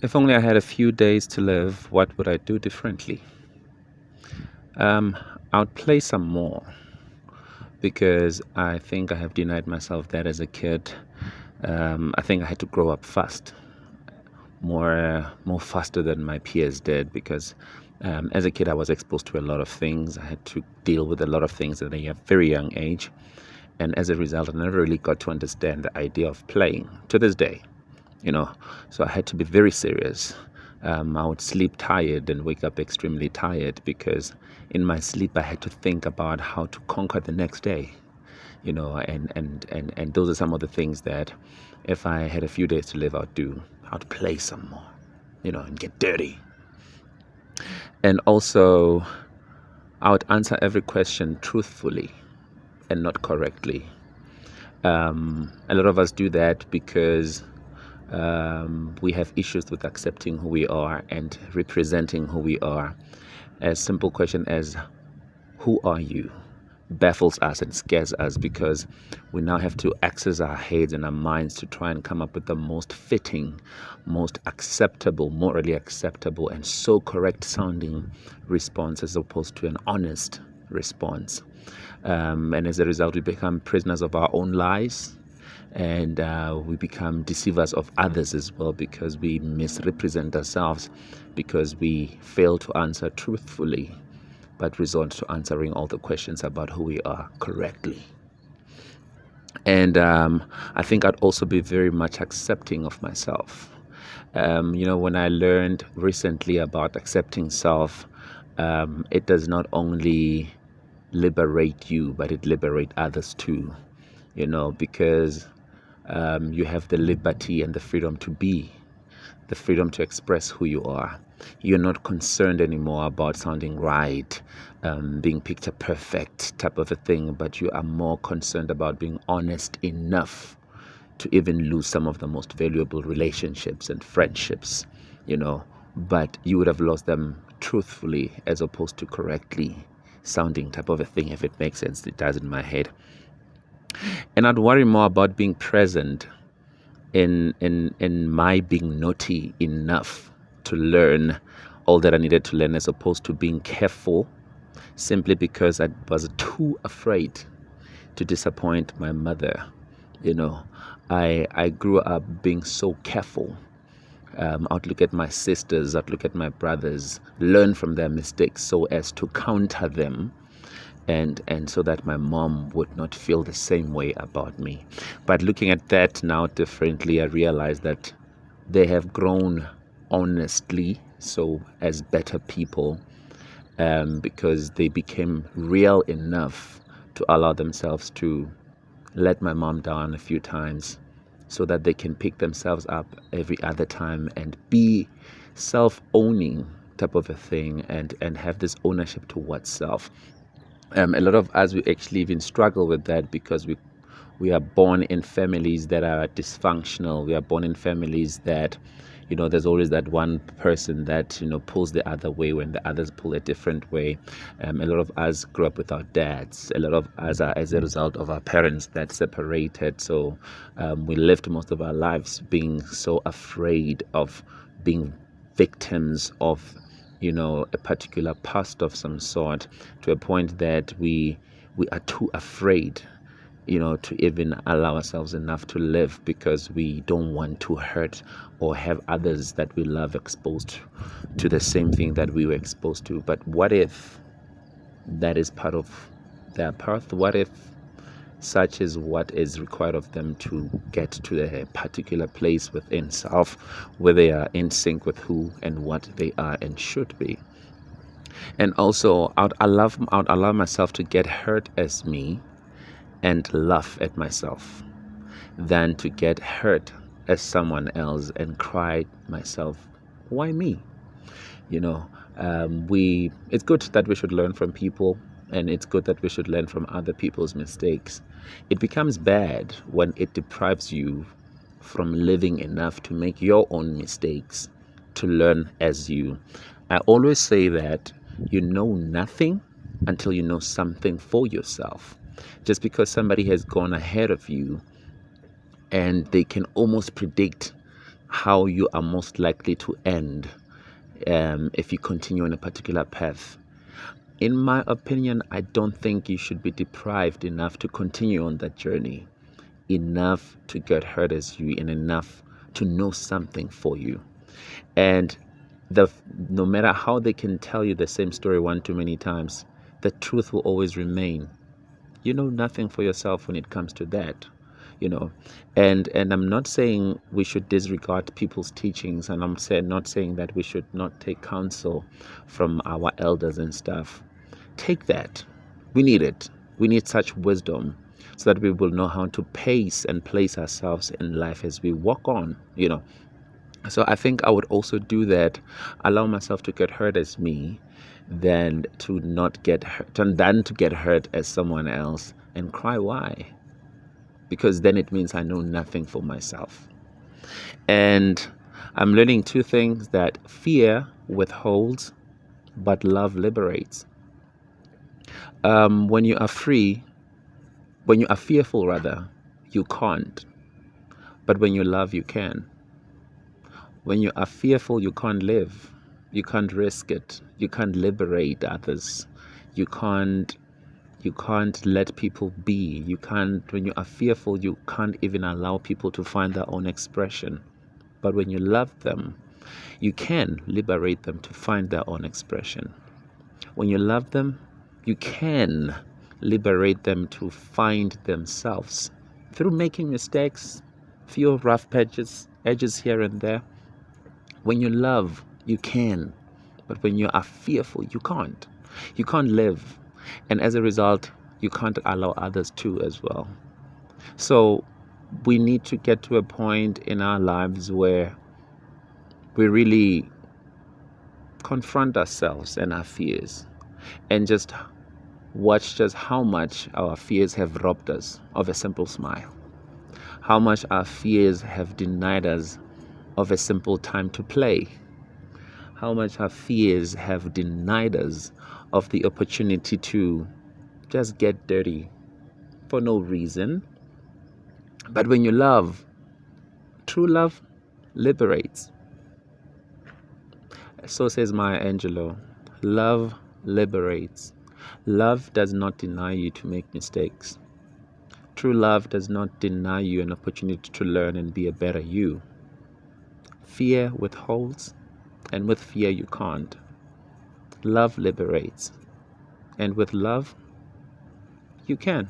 If only I had a few days to live, what would I do differently? Um, I'd play some more because I think I have denied myself that as a kid. I think I had to grow up fast, more faster than my peers did because as a kid I was exposed to a lot of things. I had to deal with a lot of things at a very young age, and as a result, I never really got to understand the idea of playing to this day. you know. So I had to be very serious. I would sleep tired and wake up extremely tired because in my sleep I had to think about how to conquer the next day. And those are some of the things that if I had a few days to live, I'd do. I'd play some more, and get dirty. And also, I would answer every question truthfully and not correctly. A lot of us do that because we have issues with accepting who we are and representing who we are. A simple question as, who are you? Baffles us and scares us because we now have to access our heads and our minds to try and come up with the most fitting, most acceptable, morally acceptable, and so correct sounding response as opposed to an honest response. And as a result, we become prisoners of our own lies, and we become deceivers of others as well because we misrepresent ourselves, because we fail to answer truthfully but resort to answering all the questions about who we are correctly. And I think I'd also be very much accepting of myself. When I learned recently about accepting self, it does not only liberate you, but it liberates others too, because you have the liberty and the freedom to be, the freedom to express who you are. You're not concerned anymore about sounding right, being picture perfect type of a thing, but you are more concerned about being honest enough to even lose some of the most valuable relationships and friendships, but you would have lost them truthfully as opposed to correctly sounding type of a thing, if it makes sense. It does in my head. And I'd worry more about being present in my being naughty enough to learn all that I needed to learn, as opposed to being careful simply because I was too afraid to disappoint my mother. I grew up being so careful. I'd look at my sisters, I'd look at my brothers, learn from their mistakes so as to counter them, and so that my mom would not feel the same way about me. But looking at that now differently, I realize that they have grown honestly, so as better people, because they became real enough to allow themselves to let my mom down a few times so that they can pick themselves up every other time and be self-owning type of a thing, and have this ownership towards self. A lot of us, we actually even struggle with that because we are born in families that are dysfunctional. We are born in families that, there's always that one person that, pulls the other way when the others pull a different way. A lot of us grew up with our dads. A lot of us are as a result of our parents that separated. So we lived most of our lives being so afraid of being victims of a particular past of some sort, to a point that we are too afraid to even allow ourselves enough to live, because we don't want to hurt or have others that we love exposed to the same thing that we were exposed to. But what if that is part of their path? What if such is what is required of them to get to a particular place within self, where they are in sync with who and what they are and should be? And also, I'd allow myself to get hurt as me and laugh at myself than to get hurt as someone else and cry myself, why me? It's good that we should learn from people, and it's good that we should learn from other people's mistakes. It becomes bad when it deprives you from living enough to make your own mistakes, to learn as you. I always say that you know nothing until you know something for yourself. Just because somebody has gone ahead of you and they can almost predict how you are most likely to end if you continue on a particular path. In my opinion, I don't think you should be deprived enough to continue on that journey, enough to get hurt as you, and enough to know something for you. And no matter how they can tell you the same story one too many times, the truth will always remain. You know nothing for yourself when it comes to that, you know. And I'm not saying we should disregard people's teachings, and I'm not saying that we should not take counsel from our elders and stuff. Take that. We need it. We need such wisdom so that we will know how to pace and place ourselves in life as we walk on, you know. So I think I would also do that, allow myself to get hurt as me, than to not get hurt, than to get hurt as someone else and cry why. Because then it means I know nothing for myself. And I'm learning two things: that fear withholds, but love liberates. When you are fearful rather, you can't. But when you love, you can. When you are fearful, you can't live. You can't risk it. You can't liberate others. You can't let people be. When you are fearful, you can't even allow people to find their own expression. But when you love them, you can liberate them to find their own expression. When you love them, you can liberate them to find themselves through making mistakes, few rough edges here and there. When you love, you can. But when you are fearful, you can't. You can't live. And as a result, you can't allow others to as well. So we need to get to a point in our lives where we really confront ourselves and our fears, and just watch just how much our fears have robbed us of a simple smile, how much our fears have denied us of a simple time to play, how much our fears have denied us of the opportunity to just get dirty for no reason. But when you love, true love liberates. So says Maya Angelou, love liberates. Love does not deny you to make mistakes. True love does not deny you an opportunity to learn and be a better you. Fear withholds, and with fear you can't. Love liberates, and with love you can.